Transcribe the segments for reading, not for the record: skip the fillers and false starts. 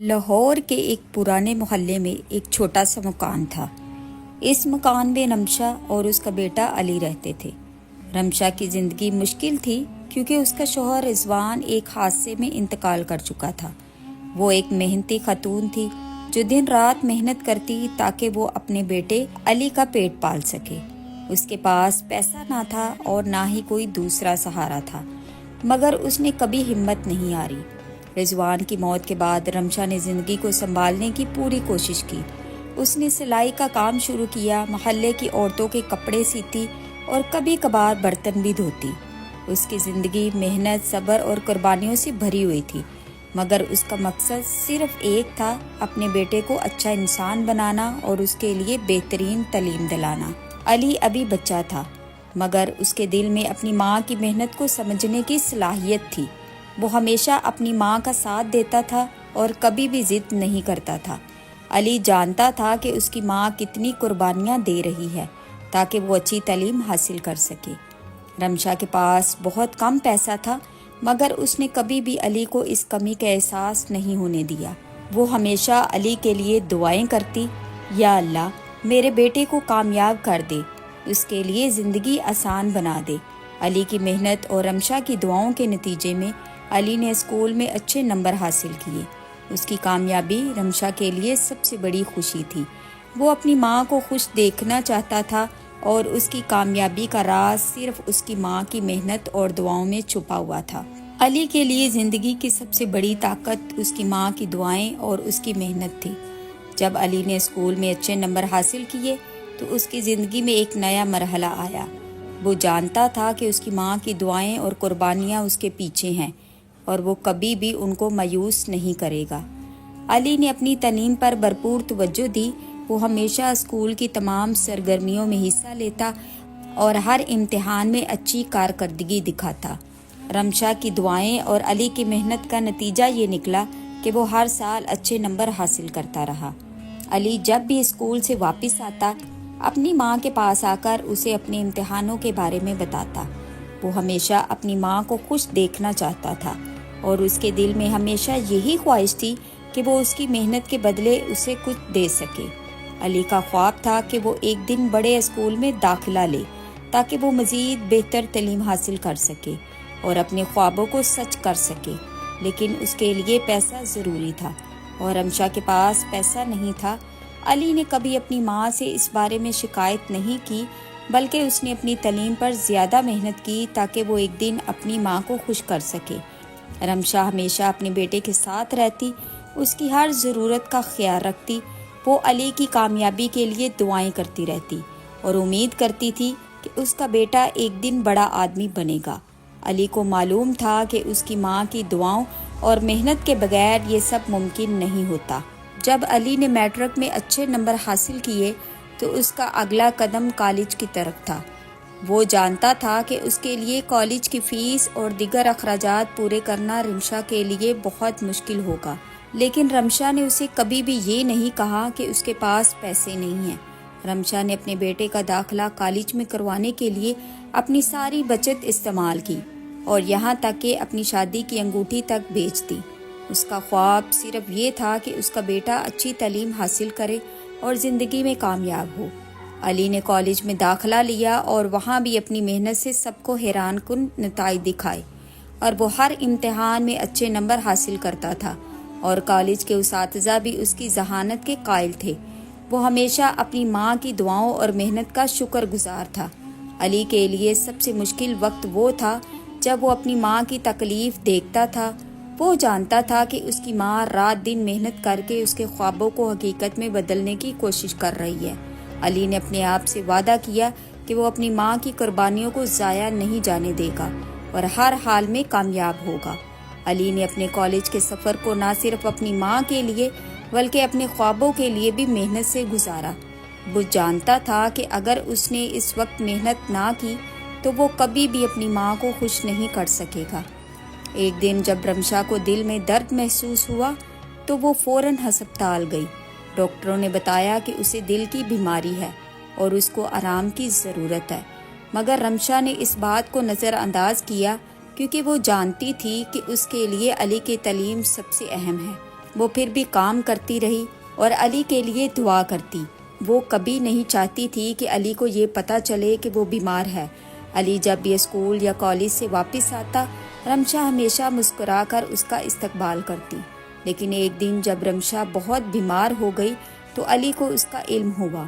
لاہور کے ایک پرانے محلے میں ایک چھوٹا سا مکان تھا۔ اس مکان میں رمشا اور اس کا بیٹا علی رہتے تھے۔ رمشا کی زندگی مشکل تھی کیونکہ اس کا شوہر رضوان ایک حادثے میں انتقال کر چکا تھا۔ وہ ایک محنتی خاتون تھی جو دن رات محنت کرتی تاکہ وہ اپنے بیٹے علی کا پیٹ پال سکے۔ اس کے پاس پیسہ نہ تھا اور نہ ہی کوئی دوسرا سہارا تھا، مگر اس نے کبھی ہمت نہیں ہاری۔ رضوان کی موت کے بعد رمشا نے زندگی کو سنبھالنے کی پوری کوشش کی۔ اس نے سلائی کا کام شروع کیا، محلے کی عورتوں کے کپڑے سیتی اور کبھی کبھار برتن بھی دھوتی۔ اس کی زندگی محنت، صبر اور قربانیوں سے بھری ہوئی تھی، مگر اس کا مقصد صرف ایک تھا، اپنے بیٹے کو اچھا انسان بنانا اور اس کے لیے بہترین تعلیم دلانا۔ علی ابھی بچہ تھا، مگر اس کے دل میں اپنی ماں کی محنت کو سمجھنے کی صلاحیت تھی۔ وہ ہمیشہ اپنی ماں کا ساتھ دیتا تھا اور کبھی بھی ضد نہیں کرتا تھا۔ علی جانتا تھا کہ اس کی ماں کتنی قربانیاں دے رہی ہے تاکہ وہ اچھی تعلیم حاصل کر سکے۔ رمشا کے پاس بہت کم پیسہ تھا، مگر اس نے کبھی بھی علی کو اس کمی کا احساس نہیں ہونے دیا۔ وہ ہمیشہ علی کے لیے دعائیں کرتی، یا اللہ میرے بیٹے کو کامیاب کر دے، اس کے لیے زندگی آسان بنا دے۔ علی کی محنت اور رمشا کی دعاؤں کے نتیجے میں علی نے اسکول میں اچھے نمبر حاصل کیے۔ اس کی کامیابی رمشا کے لیے سب سے بڑی خوشی تھی۔ وہ اپنی ماں کو خوش دیکھنا چاہتا تھا اور اس کی کامیابی کا راز صرف اس کی ماں کی محنت اور دعاؤں میں چھپا ہوا تھا۔ علی کے لیے زندگی کی سب سے بڑی طاقت اس کی ماں کی دعائیں اور اس کی محنت تھی۔ جب علی نے اسکول میں اچھے نمبر حاصل کیے تو اس کی زندگی میں ایک نیا مرحلہ آیا۔ وہ جانتا تھا کہ اس کی ماں کی دعائیں اور قربانیاں اس کے پیچھے ہیں اور وہ کبھی بھی ان کو مایوس نہیں کرے گا۔ علی نے اپنی تعلیم پر بھرپور توجہ دی۔ وہ ہمیشہ اسکول کی تمام سرگرمیوں میں حصہ لیتا اور ہر امتحان میں اچھی کارکردگی دکھاتا۔ رمشا کی دعائیں اور علی کی محنت کا نتیجہ یہ نکلا کہ وہ ہر سال اچھے نمبر حاصل کرتا رہا۔ علی جب بھی اسکول سے واپس آتا، اپنی ماں کے پاس آ کر اسے اپنے امتحانوں کے بارے میں بتاتا۔ وہ ہمیشہ اپنی ماں کو خوش دیکھنا چاہتا تھا اور اس کے دل میں ہمیشہ یہی خواہش تھی کہ وہ اس کی محنت کے بدلے اسے کچھ دے سکے۔ علی کا خواب تھا کہ وہ ایک دن بڑے اسکول میں داخلہ لے تاکہ وہ مزید بہتر تعلیم حاصل کر سکے اور اپنے خوابوں کو سچ کر سکے، لیکن اس کے لیے پیسہ ضروری تھا اور رمشا کے پاس پیسہ نہیں تھا۔ علی نے کبھی اپنی ماں سے اس بارے میں شکایت نہیں کی، بلکہ اس نے اپنی تعلیم پر زیادہ محنت کی تاکہ وہ ایک دن اپنی ماں کو خوش کر سکے۔ رمشا ہمیشہ اپنے بیٹے کے ساتھ رہتی، اس کی ہر ضرورت کا خیال رکھتی۔ وہ علی کی کامیابی کے لیے دعائیں کرتی رہتی اور امید کرتی تھی کہ اس کا بیٹا ایک دن بڑا آدمی بنے گا۔ علی کو معلوم تھا کہ اس کی ماں کی دعاؤں اور محنت کے بغیر یہ سب ممکن نہیں ہوتا۔ جب علی نے میٹرک میں اچھے نمبر حاصل کیے تو اس کا اگلا قدم کالج کی طرف تھا۔ وہ جانتا تھا کہ اس کے لیے کالج کی فیس اور دیگر اخراجات پورے کرنا رمشا کے لیے بہت مشکل ہوگا، لیکن رمشا نے اسے کبھی بھی یہ نہیں کہا کہ اس کے پاس پیسے نہیں ہیں۔ رمشا نے اپنے بیٹے کا داخلہ کالج میں کروانے کے لیے اپنی ساری بچت استعمال کی اور یہاں تک کہ اپنی شادی کی انگوٹھی تک بیچ دی۔ اس کا خواب صرف یہ تھا کہ اس کا بیٹا اچھی تعلیم حاصل کرے اور زندگی میں کامیاب ہو۔ علی نے کالج میں داخلہ لیا اور وہاں بھی اپنی محنت سے سب کو حیران کن نتائج دکھائے اور وہ ہر امتحان میں اچھے نمبر حاصل کرتا تھا اور کالج کے اساتذہ بھی اس کی ذہانت کے قائل تھے۔ وہ ہمیشہ اپنی ماں کی دعاؤں اور محنت کا شکر گزار تھا۔ علی کے لیے سب سے مشکل وقت وہ تھا جب وہ اپنی ماں کی تکلیف دیکھتا تھا۔ وہ جانتا تھا کہ اس کی ماں رات دن محنت کر کے اس کے خوابوں کو حقیقت میں بدلنے کی کوشش کر رہی ہے۔ علی نے اپنے آپ سے وعدہ کیا کہ وہ اپنی ماں کی قربانیوں کو ضائع نہیں جانے دے گا اور ہر حال میں کامیاب ہوگا۔ علی نے اپنے کالج کے سفر کو نہ صرف اپنی ماں کے لیے بلکہ اپنے خوابوں کے لیے بھی محنت سے گزارا۔ وہ جانتا تھا کہ اگر اس نے اس وقت محنت نہ کی تو وہ کبھی بھی اپنی ماں کو خوش نہیں کر سکے گا۔ ایک دن جب رمشا کو دل میں درد محسوس ہوا تو وہ فوراً ہسپتال گئی۔ ڈاکٹروں نے بتایا کہ اسے دل کی بیماری ہے اور اس کو آرام کی ضرورت ہے، مگر رمشا نے اس بات کو نظر انداز کیا کیونکہ وہ جانتی تھی کہ اس کے لیے علی کی تعلیم سب سے اہم ہے۔ وہ پھر بھی کام کرتی رہی اور علی کے لیے دعا کرتی۔ وہ کبھی نہیں چاہتی تھی کہ علی کو یہ پتہ چلے کہ وہ بیمار ہے۔ علی جب بھی اسکول یا کالج سے واپس آتا، رمشا ہمیشہ مسکرا کر اس کا استقبال کرتی۔ لیکن ایک دن جب رمشا بہت بیمار ہو گئی تو علی کو اس کا علم ہوا۔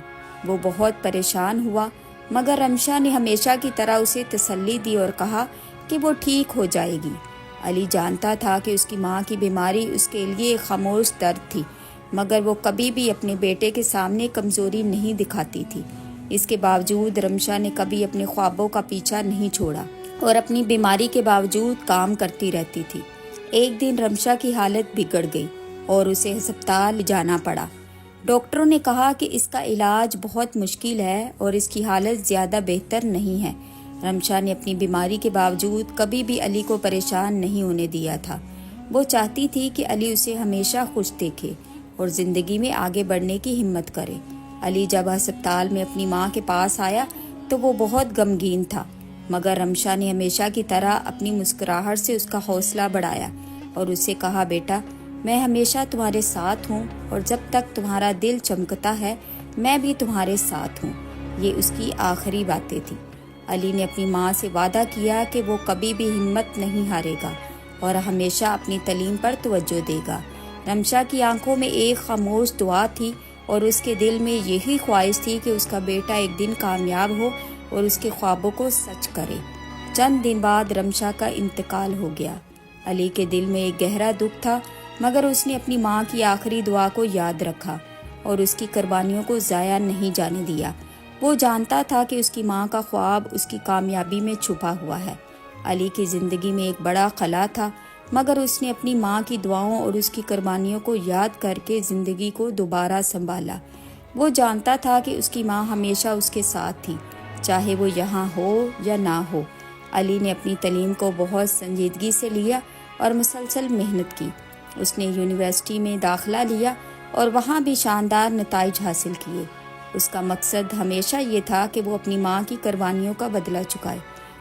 وہ بہت پریشان ہوا، مگر رمشا نے ہمیشہ کی طرح اسے تسلی دی اور کہا کہ وہ ٹھیک ہو جائے گی۔ علی جانتا تھا کہ اس کی ماں کی بیماری اس کے لیے ایک خاموش درد تھی، مگر وہ کبھی بھی اپنے بیٹے کے سامنے کمزوری نہیں دکھاتی تھی۔ اس کے باوجود رمشا نے کبھی اپنے خوابوں کا پیچھا نہیں چھوڑا اور اپنی بیماری کے باوجود کام کرتی رہتی تھی۔ ایک دن رمشا کی حالت بگڑ گئی اور اسے ہسپتال جانا پڑا۔ ڈاکٹروں نے کہا کہ اس کا علاج بہت مشکل ہے اور اس کی حالت زیادہ بہتر نہیں ہے۔ رمشا نے اپنی بیماری کے باوجود کبھی بھی علی کو پریشان نہیں ہونے دیا تھا۔ وہ چاہتی تھی کہ علی اسے ہمیشہ خوش دیکھے اور زندگی میں آگے بڑھنے کی ہمت کرے۔ علی جب ہسپتال میں اپنی ماں کے پاس آیا تو وہ بہت غمگین تھا، مگر رمشا نے ہمیشہ کی طرح اپنی مسکراہٹ سے اس کا حوصلہ بڑھایا اور اسے کہا، بیٹا میں ہمیشہ تمہارے ساتھ ہوں اور جب تک تمہارا دل چمکتا ہے میں بھی تمہارے ساتھ ہوں۔ یہ اس کی آخری باتیں تھیں۔ علی نے اپنی ماں سے وعدہ کیا کہ وہ کبھی بھی ہمت نہیں ہارے گا اور ہمیشہ اپنی تعلیم پر توجہ دے گا۔ رمشا کی آنکھوں میں ایک خاموش دعا تھی اور اس کے دل میں یہی خواہش تھی کہ اس کا بیٹا ایک دن کامیاب ہو اور اس کے خوابوں کو سچ کرے۔ چند دن بعد رمشا کا انتقال ہو گیا۔ علی کے دل میں ایک گہرا دکھ تھا، مگر اس نے اپنی ماں کی آخری دعا کو یاد رکھا اور اس کی قربانیوں کو ضائع نہیں جانے دیا۔ وہ جانتا تھا کہ اس کی ماں کا خواب اس کی کامیابی میں چھپا ہوا ہے۔ علی کی زندگی میں ایک بڑا خلا تھا، مگر اس نے اپنی ماں کی دعاؤں اور اس کی قربانیوں کو یاد کر کے زندگی کو دوبارہ سنبھالا۔ وہ جانتا تھا کہ اس کی ماں ہمیشہ اس کے ساتھ تھی، چاہے وہ یہاں ہو یا نہ ہو۔ علی نے اپنی تعلیم کو بہت سنجیدگی سے لیا اور مسلسل محنت کی۔ اس نے یونیورسٹی میں داخلہ لیا اور وہاں بھی شاندار نتائج حاصل کیے۔ اس کا مقصد ہمیشہ یہ تھا کہ وہ اپنی ماں کی قربانیوں کا بدلہ چکائے۔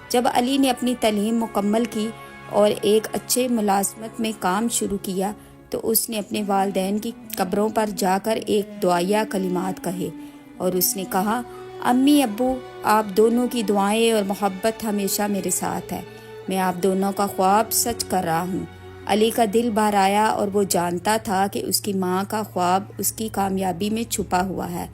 جب علی نے اپنی تعلیم مکمل کی اور ایک اچھے ملازمت میں کام شروع کیا تو اس نے اپنے والدین کی قبروں پر جا کر ایک دعائیہ کلمات کہے اور اس نے کہا، امی ابو آپ دونوں کی دعائیں اور محبت ہمیشہ میرے ساتھ ہے۔ میں آپ دونوں کا خواب سچ کر رہا ہوں۔ علی کا دل بھر آیا اور وہ جانتا تھا کہ اس کی ماں کا خواب اس کی کامیابی میں چھپا ہوا ہے۔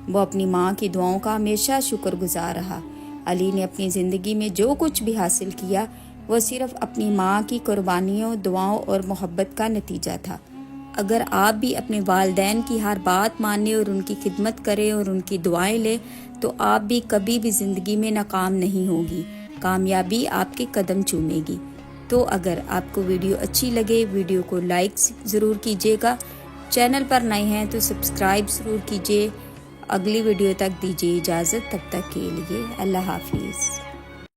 وہ اپنی ماں کی دعاؤں کا ہمیشہ شکر گزار رہا۔ علی نے اپنی زندگی میں جو کچھ بھی حاصل کیا وہ صرف اپنی ماں کی قربانیوں، دعاؤں اور محبت کا نتیجہ تھا۔ اگر آپ بھی اپنے والدین کی ہر بات مانیں اور ان کی خدمت کریں اور ان کی دعائیں لیں تو آپ بھی کبھی بھی زندگی میں ناکام نہیں ہوگی۔ کامیابی آپ کے قدم چومے گی۔ تو اگر آپ کو ویڈیو اچھی لگے ویڈیو کو لائک ضرور کیجیے گا، چینل پر نئے ہیں تو سبسکرائب ضرور کیجیے۔ اگلی ویڈیو تک دیجیے اجازت، تب تک کے لیے اللہ حافظ۔